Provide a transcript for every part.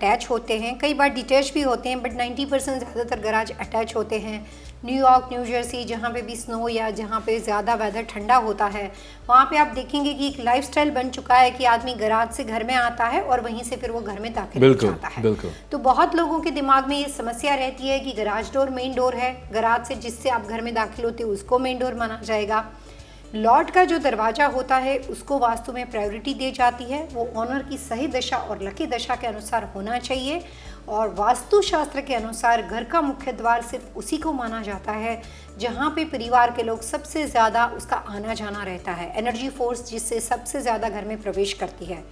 Attach होते हैं, कई बार डिटैच भी होते हैं, बट 90% ज़्यादातर गराज अटैच होते हैं। न्यूयॉर्क, न्यू जर्सी, जहाँ पे भी स्नो या जहाँ पे ज़्यादा वेदर ठंडा होता है, वहाँ पे आप देखेंगे कि एक लाइफस्टाइल बन चुका है कि आदमी गराज से घर में आता है और वहीं से फिर वो घर में दाखिल हो जाता है। बिल्कुल। तो बहुत लोगों के दिमाग में ये समस्या रहती है कि गराज डोर मेन डोर है, गराज से जिससे आप घर में दाखिल होते हो उसको मेन डोर माना जाएगा। लॉट का जो दरवाज़ा होता है उसको वास्तु में प्रायोरिटी दी जाती है, वो ऑनर की सही दशा और लकी दशा के अनुसार होना चाहिए। और वास्तु शास्त्र के अनुसार घर का मुख्य द्वार सिर्फ उसी को माना जाता है जहाँ पे परिवार के लोग सबसे ज़्यादा उसका आना जाना रहता है, एनर्जी फोर्स जिससे सबसे ज़्यादा घर में प्रवेश करती है।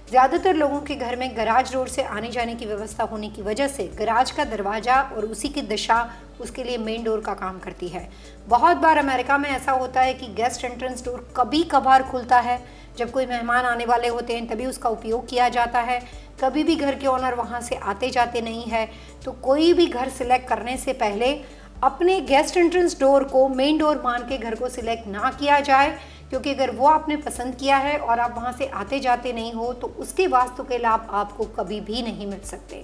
ज़्यादातर लोगों के घर में गराज रोड से आने जाने की व्यवस्था होने की वजह से गराज का दरवाज़ा और उसी की दिशा उसके लिए मेन डोर का काम करती है। बहुत बार अमेरिका में ऐसा होता है कि गेस्ट एंट्रेंस डोर कभी कभार खुलता है, जब कोई मेहमान आने वाले होते हैं तभी उसका उपयोग किया जाता है। कभी भी घर के ओनर वहाँ से आते जाते नहीं है। तो कोई भी घर सिलेक्ट करने से पहले अपने गेस्ट एंट्रेंस डोर को मेन डोर मान के घर को सिलेक्ट ना किया जाए, क्योंकि अगर वो आपने पसंद किया है और आप वहाँ से आते जाते नहीं हो तो उसके वास्तु के लाभ आपको कभी भी नहीं मिल सकते।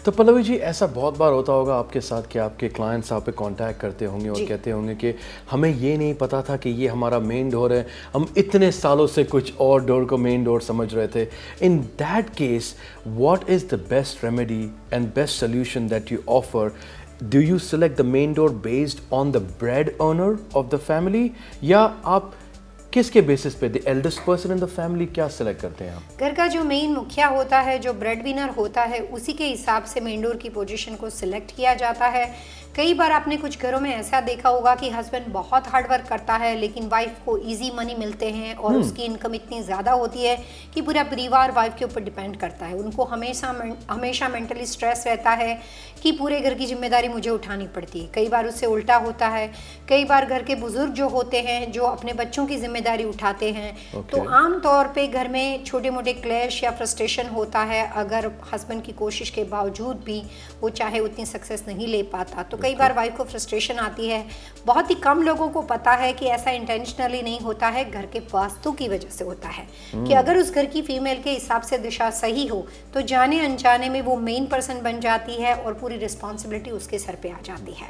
तो पल्लवी जी, ऐसा बहुत बार होता होगा आपके साथ कि आपके क्लाइंट्स आप पे कांटेक्ट करते होंगे और कहते होंगे कि हमें ये नहीं पता था कि ये हमारा मेन डोर है, हम इतने सालों से कुछ और डोर को मेन डोर समझ रहे थे। In that case, what is the best remedy and best solution that you offer? Do you select the main door based on the bread earner of the family, या आप किसके basis पे, the eldest person in the family, क्या select करते हैं आप? घर का जो मेन मुखिया होता है, जो ब्रेड विनर होता है, उसी के हिसाब से मेन डोर की पोजीशन को सिलेक्ट किया जाता है। कई बार आपने कुछ घरों में ऐसा देखा होगा कि हस्बैंड बहुत हार्ड वर्क करता है लेकिन वाइफ को इजी मनी मिलते हैं और उसकी इनकम इतनी ज़्यादा होती है कि पूरा परिवार वाइफ के ऊपर डिपेंड करता है। उनको हमेशा मेंटली स्ट्रेस रहता है कि पूरे घर की जिम्मेदारी मुझे उठानी पड़ती है। कई बार उससे उल्टा होता है। कई बार घर के बुजुर्ग जो होते हैं, जो अपने बच्चों की जिम्मेदारी उठाते हैं, तो आम तौर पे घर में छोटे मोटे क्लैश या फ्रस्ट्रेशन होता है। अगर हस्बैंड की कोशिश के बावजूद भी वो चाहे उतनी सक्सेस नहीं ले पाता, तो कई बार वाइफ को फ्रस्ट्रेशन आती है। बहुत ही कम लोगों को पता है कि ऐसा इंटेंशनली नहीं होता है, घर के वास्तु की वजह से होता है। कि अगर उस घर की फीमेल के हिसाब से दिशा सही हो तो जाने अनजाने में वो मेन पर्सन बन जाती है और पूरी रिस्पॉन्सिबिलिटी उसके सर पे आ जाती है।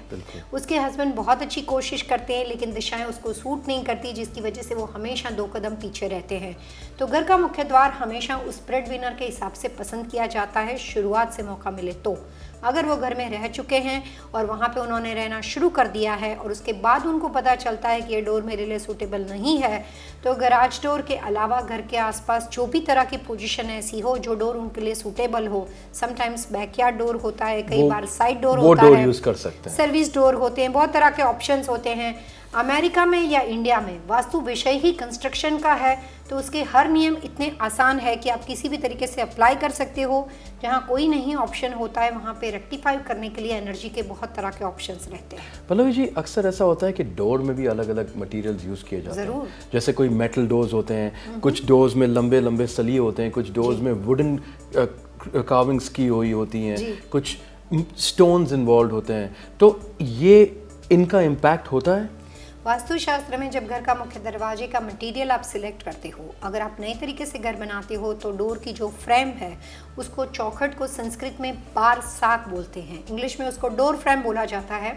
उसके हस्बैंड बहुत अच्छी कोशिश करते हैं लेकिन दिशाएं उसको सूट नहीं करती, जिसकी वजह से वो हमेशा 2 कदम पीछे रहते हैं। तो घर का मुख्य द्वार हमेशा उस ब्रेड विनर के हिसाब से पसंद किया जाता है, शुरुआत से मौका मिले तो। अगर वो घर में रह चुके हैं और वहाँ पे उन्होंने रहना शुरू कर दिया है और उसके बाद उनको पता चलता है कि ये डोर मेरे लिए सूटेबल नहीं है, तो गैराज डोर के अलावा घर के आसपास जो भी तरह की पोजीशन ऐसी हो जो डोर उनके लिए सूटेबल हो, समटाइम्स बैकयार्ड डोर होता है, कई बार साइड डोर होता है, यूज कर सकते हैं, सर्विस डोर होते हैं, बहुत तरह के ऑप्शंस होते हैं। अमेरिका में या इंडिया में वास्तु विषय ही कंस्ट्रक्शन का है, तो उसके हर नियम इतने आसान है कि आप किसी भी तरीके से अप्लाई कर सकते हो। जहाँ कोई नहीं ऑप्शन होता है वहाँ पे रेक्टिफाई करने के लिए एनर्जी के बहुत तरह के ऑप्शंस रहते हैं। पल्लवी जी, अक्सर ऐसा होता है कि डोर में भी अलग अलग मटेरियल्स यूज़ किए जाते हैं। जैसे कोई मेटल डोर्स होते हैं, कुछ डोर्स में लंबे लंबे सलिए होते हैं, कुछ डोर्स में वुडन कार्विंग्स की हुई होती हैं, कुछ स्टोन्स इन्वॉल्व होते हैं। तो ये इनका इम्पैक्ट होता है? वास्तुशास्त्र में जब घर का मुख्य दरवाजे का मटेरियल आप सिलेक्ट करते हो, अगर आप नए तरीके से घर बनाते हो तो डोर की जो फ्रेम है उसको, चौखट को संस्कृत में बार साक बोलते हैं, इंग्लिश में उसको डोर फ्रेम बोला जाता है।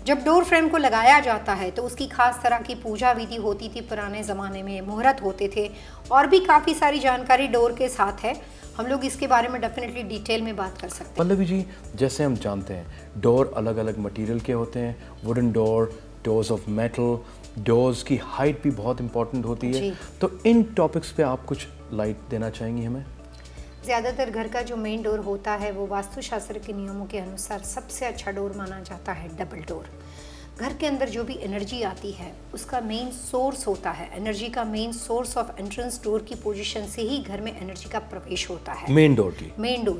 जब डोर फ्रेम को लगाया जाता है तो उसकी खास तरह की पूजा विधि होती थी पुराने ज़माने में, मुहूर्त होते थे और भी काफ़ी सारी जानकारी डोर के साथ है। हम लोग इसके बारे में डेफिनेटली डिटेल में बात कर सकते हैं। पल्लवी जी, जैसे हम जानते हैं डोर अलग अलग मटेरियल के होते हैं, wooden door, doors of metal, doors की हाइट भी बहुत इंपॉर्टेंट होती है। तो इन टॉपिक्स पे आप कुछ लाइट देना चाहेंगी हमें? ज़्यादातर घर का जो मेन डोर होता है वो वास्तुशास्त्र के नियमों के अनुसार सबसे अच्छा डोर माना जाता है डबल डोर। घर के अंदर जो भी एनर्जी आती है उसका मेन सोर्स होता है, एनर्जी का main source of entrance door की पोजीशन से ही घर में एनर्जी का प्रवेश होता है। मेन डोर की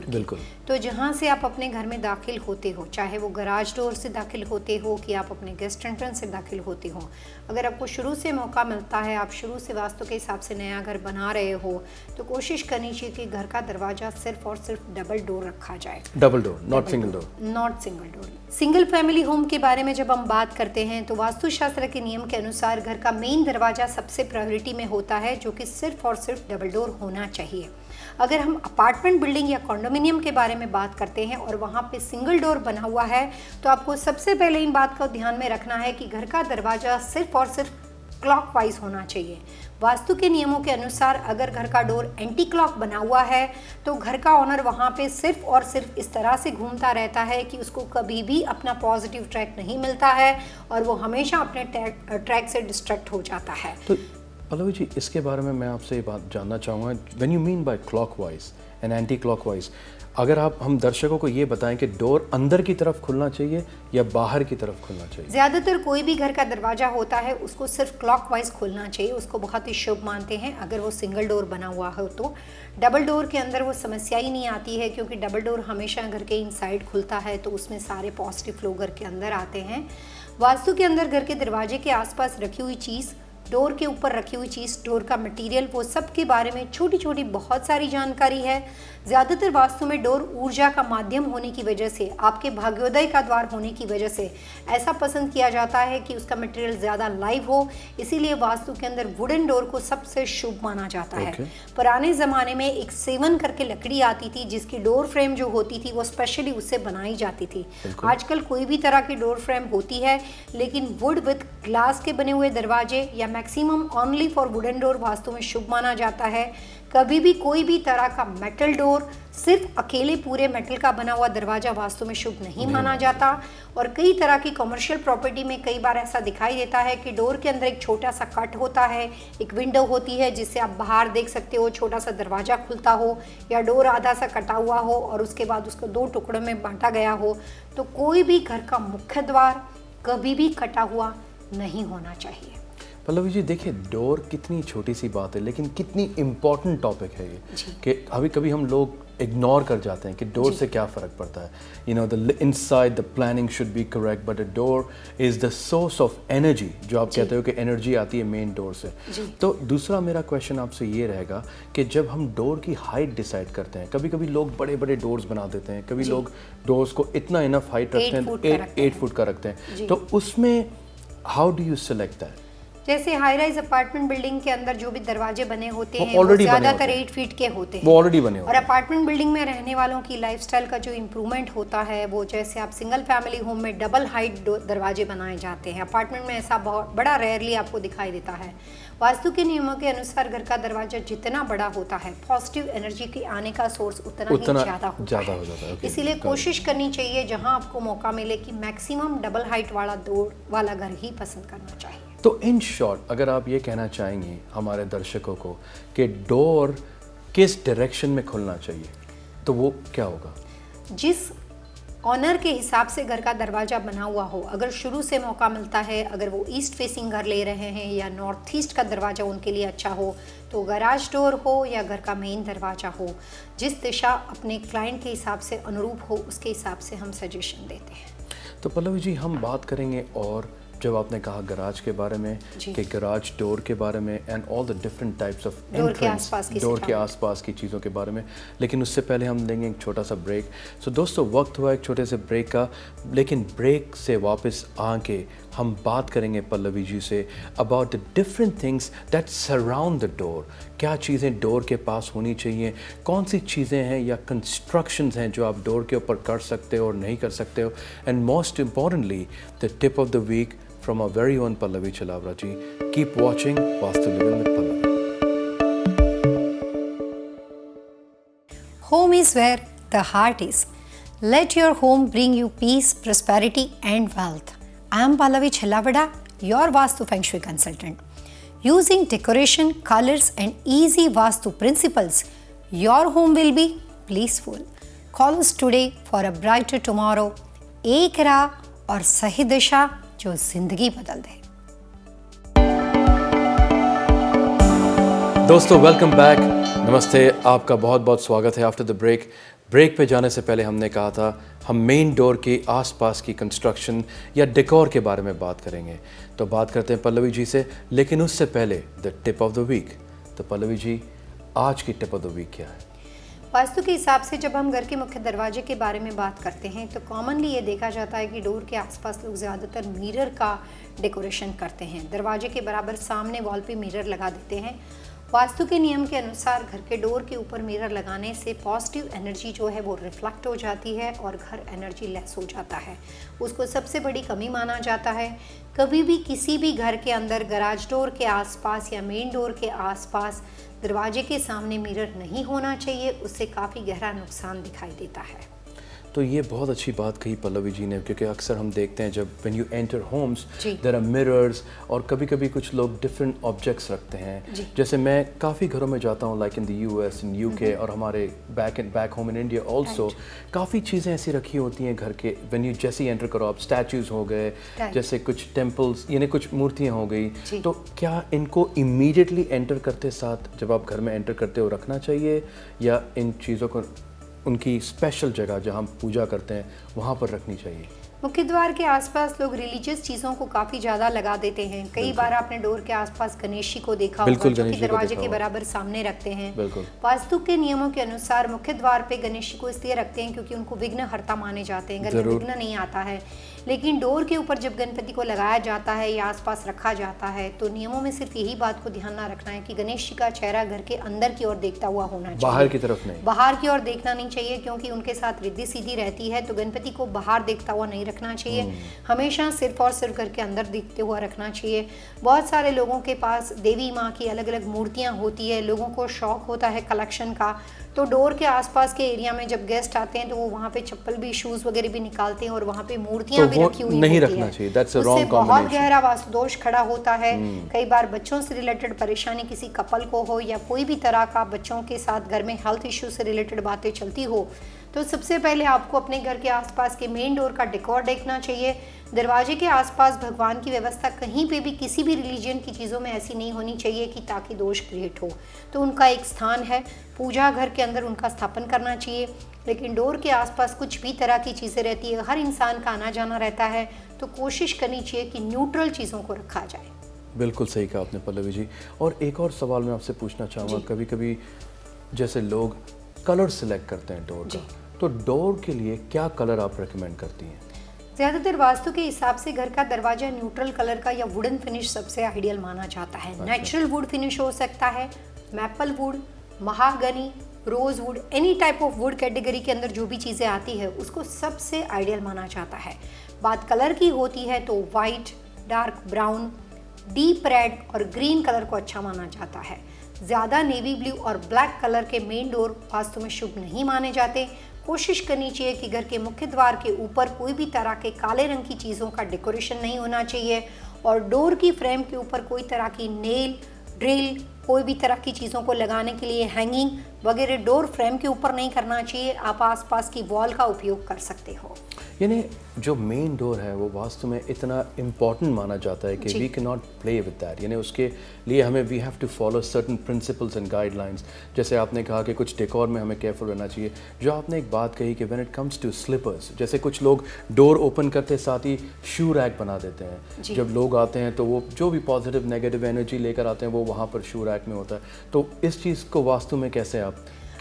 बिल्कुल। तो जहाँ से आप अपने घर में दाखिल होते हो, चाहे वो गराज डोर से दाखिल होते हो कि आप अपने गेस्ट एंट्रेंस से दाखिल होते हो, अगर आपको शुरू से मौका मिलता है, आप शुरू से वास्तु के हिसाब से नया घर बना रहे हो, तो कोशिश करनी चाहिए कि घर का दरवाजा सिर्फ और सिर्फ डबल डोर रखा जाए। Double door, not single door. Not single door. Single family home के बारे में जब हम बात करते हैं तो वास्तुशास्त्र के नियम के अनुसार घर का मेन दरवाजा सबसे प्रायोरिटी में होता है, जो कि सिर्फ और सिर्फ डबल डोर होना चाहिए। अगर हम अपार्टमेंट बिल्डिंग या कॉन्डोमिनियम के बारे में बात करते हैं और वहाँ पे सिंगल डोर बना हुआ है, तो आपको सबसे पहले इन बात का ध्यान में रखना है कि घर का दरवाजा सिर्फ और सिर्फ क्लॉकवाइज होना चाहिए। वास्तु के नियमों के अनुसार अगर घर का डोर एंटी क्लॉक बना हुआ है तो घर का ओनर वहाँ पे सिर्फ और सिर्फ इस तरह से घूमता रहता है कि उसको कभी भी अपना पॉजिटिव ट्रैक नहीं मिलता है और वो हमेशा अपने ट्रैक से डिस्ट्रैक्ट हो जाता है। तो पल्लवी जी, इसके बारे में मैं आपसे ये बात जानना चाहूँगा, when you mean by clockwise and anti clockwise, अगर आप हम दर्शकों को ये बताएं कि डोर अंदर की तरफ खुलना चाहिए या बाहर की तरफ खुलना चाहिए? ज़्यादातर कोई भी घर का दरवाजा होता है उसको सिर्फ क्लॉकवाइज खुलना चाहिए, उसको बहुत ही शुभ मानते हैं अगर वो सिंगल डोर बना हुआ हो। तो डबल डोर के अंदर वो समस्या ही नहीं आती है, क्योंकि डबल डोर हमेशा घर के इनसाइड खुलता है, तो उसमें सारे पॉजिटिव फ्लो घर के अंदर आते हैं। वास्तु के अंदर घर के दरवाजे के आसपास रखी हुई चीज़, डोर के ऊपर रखी हुई चीज़, डोर का मटेरियल, वो सब के बारे में छोटी छोटी बहुत सारी जानकारी है। ज़्यादातर वास्तु में डोर ऊर्जा का माध्यम होने की वजह से, आपके भाग्योदय का द्वार होने की वजह से ऐसा पसंद किया जाता है कि उसका मटेरियल ज़्यादा लाइव हो, इसीलिए वास्तु के अंदर वुडन डोर को सबसे शुभ माना जाता है। पुराने ज़माने में एक सेवन करके लकड़ी आती थी जिसकी डोर फ्रेम जो होती थी वो स्पेशली उससे बनाई जाती थी। आजकल कोई भी तरह की डोर फ्रेम होती है, लेकिन वुड विथ ग्लास के बने हुए दरवाजे या maximum only for wooden door vastu में शुभ माना जाता है। कभी भी कोई भी तरह का मेटल डोर, सिर्फ अकेले पूरे मेटल का बना हुआ दरवाजा वास्तु में शुभ नहीं माना जाता। और कई तरह की कमर्शियल प्रॉपर्टी में कई बार ऐसा दिखाई देता है कि डोर के अंदर एक छोटा सा कट होता है, एक विंडो होती है जिससे आप बाहर देख सकते हो, छोटा सा दरवाजा खुलता हो, या डोर आधा सा कटा हुआ हो और उसके बाद उसको दो टुकड़ों में बांटा गया हो। तो कोई भी घर का मुख्य द्वार कभी भी कटा हुआ नहीं होना चाहिए। पल्लवी जी, देखिए डोर कितनी छोटी सी बात है लेकिन कितनी इम्पॉर्टेंट टॉपिक है ये, कि अभी कभी हम लोग इग्नोर कर जाते हैं कि डोर से क्या फ़र्क पड़ता है। You know, the inside the planning should be correct, but a door is the source of energy, जो आप कहते हो कि एनर्जी आती है मेन डोर से। तो दूसरा मेरा क्वेश्चन आपसे ये रहेगा कि जब हम डोर की हाइट डिसाइड करते हैं, कभी कभी लोग बड़े बड़े डोर्स बना देते हैं, कभी लोग डोर्स को इतना इनफ हाइट रखते हैं, 8 फुट का रखते हैं, तो उसमें how do you select that? जैसे हाई राइज अपार्टमेंट बिल्डिंग के अंदर जो भी दरवाजे बने होते हैं वो ज़्यादातर 8 फीट के होते हैं, वो ऑलरेडी बने होते हैं। और अपार्टमेंट बिल्डिंग में रहने वालों की लाइफस्टाइल का जो इम्प्रूवमेंट होता है, वो जैसे आप सिंगल फैमिली होम में डबल हाइट दरवाजे बनाए जाते हैं, अपार्टमेंट में ऐसा बहुत बड़ा रेयरली आपको दिखाई देता है। वास्तु के नियमों के अनुसार घर का दरवाजा जितना बड़ा होता है, पॉजिटिव एनर्जी के आने का सोर्स उतना ही ज़्यादा हो जाता है। इसीलिए कोशिश करनी चाहिए जहां आपको मौका मिले कि मैक्सिमम डबल हाइट वाला डोर वाला घर ही पसंद करना चाहिए। तो इन शॉर्ट, अगर आप ये कहना चाहेंगे हमारे दर्शकों को कि डोर किस डायरेक्शन में खुलना चाहिए, तो वो क्या होगा? जिस ऑनर के हिसाब से घर का दरवाजा बना हुआ हो, अगर शुरू से मौका मिलता है, अगर वो ईस्ट फेसिंग घर ले रहे हैं या नॉर्थ ईस्ट का दरवाजा उनके लिए अच्छा हो, तो गराज डोर हो या घर का मेन दरवाजा हो, जिस दिशा अपने क्लाइंट के हिसाब से अनुरूप हो उसके हिसाब से हम सजेशन देते हैं। तो पल्लवी जी, हम बात करेंगे और जब आपने कहा गराज के बारे में, कि गराज डोर के बारे में and all the different types of entrance, door के आसपास की चीज़ों के बारे में, लेकिन उससे पहले हम लेंगे एक छोटा सा ब्रेक। सो दोस्तों, वक्त हुआ एक छोटे से ब्रेक का, लेकिन ब्रेक से वापस आके हम बात करेंगे पल्लवी जी से about the different things that surround the door. क्या चीज़ें डोर के पास होनी चाहिए, कौन सी चीज़ें हैं या कंस्ट्रक्शंस हैं जो आप डोर के ऊपर कर सकते हो और नहीं कर सकते हो, and most importantly the tip of the week from our very own Pallavi Chhalawara ji. Keep watching Vastu living with Pallavi. Home is where the heart is. Let your home bring you peace, prosperity, and wealth. I am Pallavi Chhallavada, your Vastu Feng Shui consultant. Using decoration, colors, and easy Vastu principles, your home will be peaceful. Call us today for a brighter tomorrow. एक राह और सही दिशा जो जिंदगी बदल दे। दोस्तों welcome back, नमस्ते, आपका बहुत बहुत स्वागत है आफ्टर द ब्रेक। ब्रेक पे जाने से पहले हमने कहा था हम मेन डोर के आसपास की कंस्ट्रक्शन या डेकोर के बारे में बात करेंगे, तो बात करते हैं पल्लवी जी से। लेकिन उससे पहले the tip of the week. तो पल्लवी जी, आज की टिप ऑफ द वीक क्या है? वास्तु के हिसाब से जब हम घर के मुख्य दरवाजे के बारे में बात करते हैं तो कॉमनली ये देखा जाता है कि डोर के आसपास लोग ज़्यादातर मिरर का डेकोरेशन करते हैं। दरवाजे के बराबर सामने वॉल पे मिरर लगा देते हैं। वास्तु के नियम के अनुसार घर के डोर के ऊपर मिरर लगाने से पॉजिटिव एनर्जी जो है वो रिफ्लेक्ट हो जाती है और घर एनर्जी लेस हो जाता है। उसको सबसे बड़ी कमी माना जाता है। कभी भी किसी भी घर के अंदर गराज डोर के आसपास या मेन डोर के आसपास दरवाजे के सामने मिरर नहीं होना चाहिए, उससे काफ़ी गहरा नुकसान दिखाई देता है। तो ये बहुत अच्छी बात कही पल्लवी जी ने, क्योंकि अक्सर हम देखते हैं जब when you enter homes there are mirrors, और कभी कभी कुछ लोग डिफरेंट ऑब्जेक्ट्स रखते हैं। जैसे मैं काफ़ी घरों में जाता हूँ, like in the US, in UK, और हमारे back home in India also, काफ़ी चीज़ें ऐसी रखी होती हैं घर के। व्हेन यू जैसे एंटर करो, आप स्टैचूज़ हो गए, जैसे कुछ टेम्पल्स यानी कुछ मूर्तियाँ हो गई, तो क्या इनको इमीडिएटली एंटर करते साथ जब आप घर में एंटर करते हो रखना चाहिए, या इन चीज़ों को उनकी स्पेशल जगह जहाँ हम पूजा करते हैं वहाँ पर रखनी चाहिए? मुख्य द्वार के आसपास लोग रिलीजियस चीज़ों को काफ़ी ज़्यादा लगा देते हैं। कई बार आपने डोर के आसपास गणेश जी को देखा होगा, जो कि दरवाजे के बराबर सामने रखते हैं। वास्तु के नियमों के अनुसार मुख्य द्वार पे गणेश जी को इसलिए रखते हैं क्योंकि उनको विघ्नहर्ता माने जाते हैं, घर में विघ्न नहीं आता है। लेकिन डोर के ऊपर जब गणपति को लगाया जाता है या आसपास रखा जाता है तो नियमों में सिर्फ यही बात को ध्यान ना रखना है कि गणेश जी का चेहरा घर के अंदर की ओर देखता हुआ होना चाहिए, बाहर की तरफ नहीं। बाहर की ओर देखना नहीं चाहिए, क्योंकि उनके साथ रिद्धि सीधी रहती है। तो गणपति को बाहर देखता हुआ नहीं रखना चाहिए, हमेशा सिर्फ और सिर्फ घर के अंदर दिखते हुआ रखना चाहिए। बहुत सारे लोगों के पास देवी माँ की अलग अलग मूर्तियाँ होती है, लोगों को शौक होता है कलेक्शन का, तो डोर के आसपास के एरिया में जब गेस्ट आते हैं तो वो वहाँ पे चप्पल भी, शूज वगैरह भी निकालते हैं और वहाँ पे मूर्तियाँ भी रखी हुई नहीं होती रखना है। चाहिए। That's a उससे wrong बहुत combination. गहरा वास्तु दोष खड़ा होता है। कई बार बच्चों से रिलेटेड परेशानी किसी कपल को हो या कोई भी तरह का बच्चों के साथ घर में हेल्थ इश्यू से रिलेटेड बातें चलती हो, तो सबसे पहले आपको अपने घर के आसपास के मेन डोर का डेकोर देखना चाहिए। दरवाजे के आसपास भगवान की व्यवस्था कहीं पे भी किसी भी रिलीजन की चीज़ों में ऐसी नहीं होनी चाहिए कि ताकि दोष क्रिएट हो। तो उनका एक स्थान है, पूजा घर के अंदर उनका स्थापन करना चाहिए। लेकिन डोर के आसपास कुछ भी तरह की चीज़ें रहती है, हर इंसान का आना जाना रहता है, तो कोशिश करनी चाहिए कि न्यूट्रल चीज़ों को रखा जाए। बिल्कुल सही कहा आपने पल्लवी जी। और एक और सवाल मैं आपसे पूछना चाहूँगा, कभी कभी जैसे लोग कलर सिलेक्ट करते हैं डोर का, तो डोर के लिए क्या कलर आप रेकमेंड करती हैं? ज़्यादातर वास्तु के हिसाब से घर का दरवाजा न्यूट्रल कलर का या वुडन फिनिश सबसे आइडियल माना जाता है। नेचुरल वुड फिनिश हो सकता है, maple wood, mahogany, rose wood, any type of wood category के अंदर जो भी चीज़ें आती है उसको सबसे आइडियल माना जाता है। बात कलर की होती है तो white, dark brown, deep red और ग्रीन कलर को अच्छा माना जाता है। ज़्यादा नेवी ब्लू और ब्लैक कलर के मेन डोर वास्तु में शुभ नहीं माने जाते। कोशिश करनी चाहिए कि घर के मुख्य द्वार के ऊपर कोई भी तरह के काले रंग की चीज़ों का डेकोरेशन नहीं होना चाहिए, और डोर की फ्रेम के ऊपर कोई तरह की नेल, ड्रिल, कोई भी तरह की चीज़ों को लगाने के लिए हैंगिंग वगैरह डोर फ्रेम के ऊपर नहीं करना चाहिए। आप आसपास की वॉल का उपयोग कर सकते हो। यानी जो मेन डोर है वो वास्तव में इतना इम्पॉर्टेंट माना जाता है कि we can not play with that, यानी उसके लिए हमें we have to follow certain principles and guidelines. जैसे आपने कहा कि कुछ डेकोर में हमें केयरफुल रहना चाहिए। जो आपने एक बात कही कि when it comes to sleepers, जैसे कुछ लोग डोर ओपन करते साथ ही शू रैक बना देते हैं। जब लोग आते हैं तो वो जो भी पॉजिटिव नेगेटिव एनर्जी लेकर आते हैं वो वहाँ पर शू रैक में होता है। तो इस चीज़ को वास्तु में कैसे आप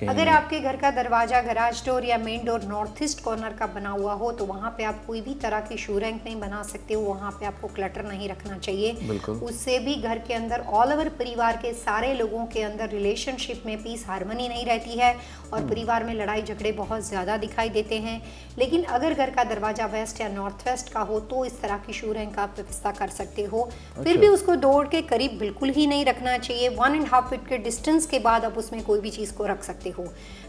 अगर आपके घर का दरवाजा, गराज डोर या main door north east corner का बना हुआ हो तो वहाँ पे आप कोई भी तरह की शू रैंक नहीं बना सकते हो, वहाँ पे आपको क्लटर नहीं रखना चाहिए। उससे भी घर के अंदर ऑल ओवर परिवार के सारे लोगों के अंदर रिलेशनशिप में पीस हार्मनी नहीं रहती है और परिवार में लड़ाई झगड़े बहुत ज़्यादा दिखाई देते हैं। लेकिन अगर घर का दरवाजा वेस्ट या नॉर्थ वेस्ट का हो तो इस तरह की शू रैंक आप व्यवस्था कर सकते हो। फिर भी उसको डोर के करीब बिल्कुल ही नहीं रखना चाहिए। 1.5 फीट के डिस्टेंस के बाद आप उसमें कोई भी चीज़ को रख सकते हो।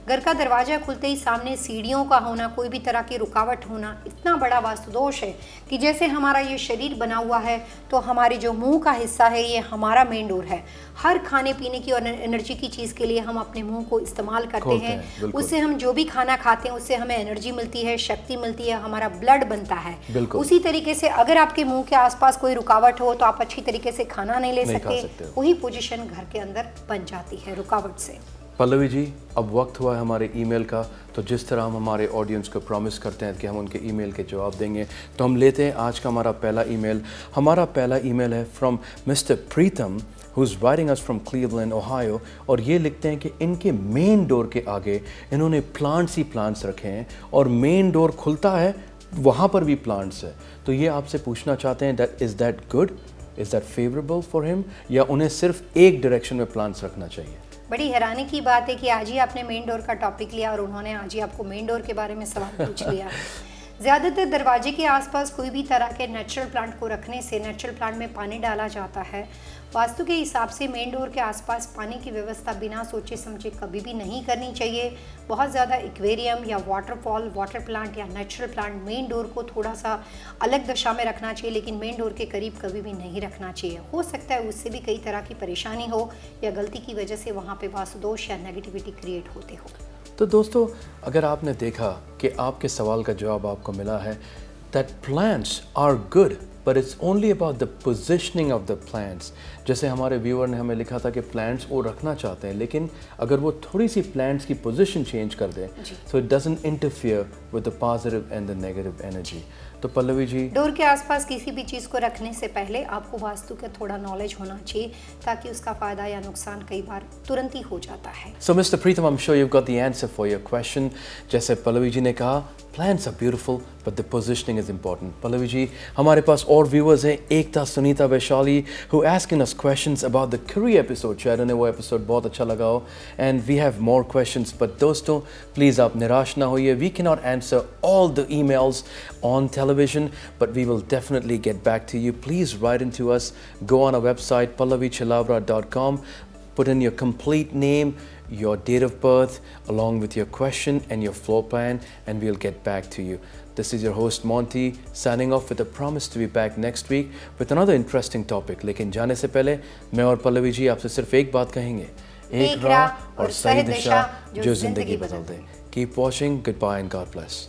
घर का दरवाजा खुलते ही सामने सीढ़ियों का होना, कोई भी तरह की रुकावट होना इतना बड़ा वास्तु दोष है कि जैसे हमारा ये शरीर बना हुआ है तो हमारे जो मुंह का हिस्सा है ये हमारा मेन डोर है। हर खाने पीने की और एनर्जी की चीज़ के लिए हम अपने मुंह को इस्तेमाल करते हैं। उससे हम जो भी खाना खाते हैं उससे हमें एनर्जी मिलती है, शक्ति मिलती है, हमारा ब्लड बनता है। उसी तरीके से अगर आपके मुंह के आसपास कोई रुकावट हो तो आप अच्छी तरीके से खाना नहीं ले सकते। वही पोजीशन घर के अंदर बन जाती है रुकावट से। पल्लवी जी, अब वक्त हुआ है हमारे ईमेल का, तो जिस तरह हम हमारे ऑडियंस को प्रॉमिस करते हैं कि हम उनके ईमेल के जवाब देंगे, तो हम लेते हैं आज का हमारा पहला ईमेल। हमारा पहला ईमेल है from mister Pritam who is writing us from Cleveland, Ohio, और ये लिखते हैं कि इनके मेन डोर के आगे इन्होंने प्लांट्स ही प्लांट्स रखे हैं और मेन डोर खुलता है वहाँ पर भी प्लांट्स है। तो ये आपसे पूछना चाहते हैं that is that good, is that favourable for him, या उन्हें सिर्फ एक डायरेक्शन में प्लांट्स रखना चाहिए? बड़ी हैरानी की बात है कि आज ही आपने मेन डोर का टॉपिक लिया और उन्होंने आज ही आपको मेन डोर के बारे में सवाल पूछ लिया। ज़्यादातर दरवाजे के आसपास कोई भी तरह के नेचुरल प्लांट को रखने से नेचुरल प्लांट में पानी डाला जाता है। वास्तु के हिसाब से मेन डोर के आसपास पानी की व्यवस्था बिना सोचे समझे कभी भी नहीं करनी चाहिए। बहुत ज़्यादा एक्वेरियम या वाटरफॉल, वाटर प्लांट या नेचुरल प्लांट मेन डोर को थोड़ा सा अलग दशा में रखना चाहिए, लेकिन मेन डोर के करीब कभी भी नहीं रखना चाहिए। हो सकता है उससे भी कई तरह की परेशानी हो या गलती की वजह से वहाँ पे वास्तु दोष या नेगेटिविटी क्रिएट होते हो। तो दोस्तों, अगर आपने देखा कि आपके सवाल का जवाब आपको मिला है that plants are good but it's only about the positioning of the plants. जैसे हमारे व्यूअर ने हमें लिखा था कि प्लांट्स वो रखना चाहते हैं, लेकिन अगर वो थोड़ी सी प्लांट्स की पोजीशन चेंज कर दें so it doesn't interfere with the positive and the negative energy. तो पल्लवी जी, डोर के आसपास किसी भी चीज़ को रखने से पहले आपको वास्तु का थोड़ा नॉलेज होना चाहिए ताकि उसका फ़ायदा या नुकसान कई बार तुरंत ही हो जाता है। So mister Pritam, I am sure you got the answer for your question. जैसे पल्लवी जी ने कहा, plants are beautiful but the positioning is important. Pallavi ji, हमारे पास और व्यूअर्स हैं, Ekta, Sunita, Vaishali, who asking us questions about the curry episode. शायद उन्हें वो एपिसोड बहुत अच्छा लगा हो and we have more questions. But दोस्तों, प्लीज़ आप निराश ना होइए। We can not answer all the emails on television, but we will definitely get back to you. Please write into us. Go on our website pallavichilavra.com, put in your complete name, your date of birth, along with your question and your floor plan, and we'll get back to you. This is your host Monty signing off with a promise to be back next week with another interesting topic. लेकिन जाने से पहले मैं और पल्लवी जी आपसे सिर्फ एक बात कहेंगे, एक राह और सही दिशा जो जिंदगी बदल दे। Keep watching. Goodbye and God bless.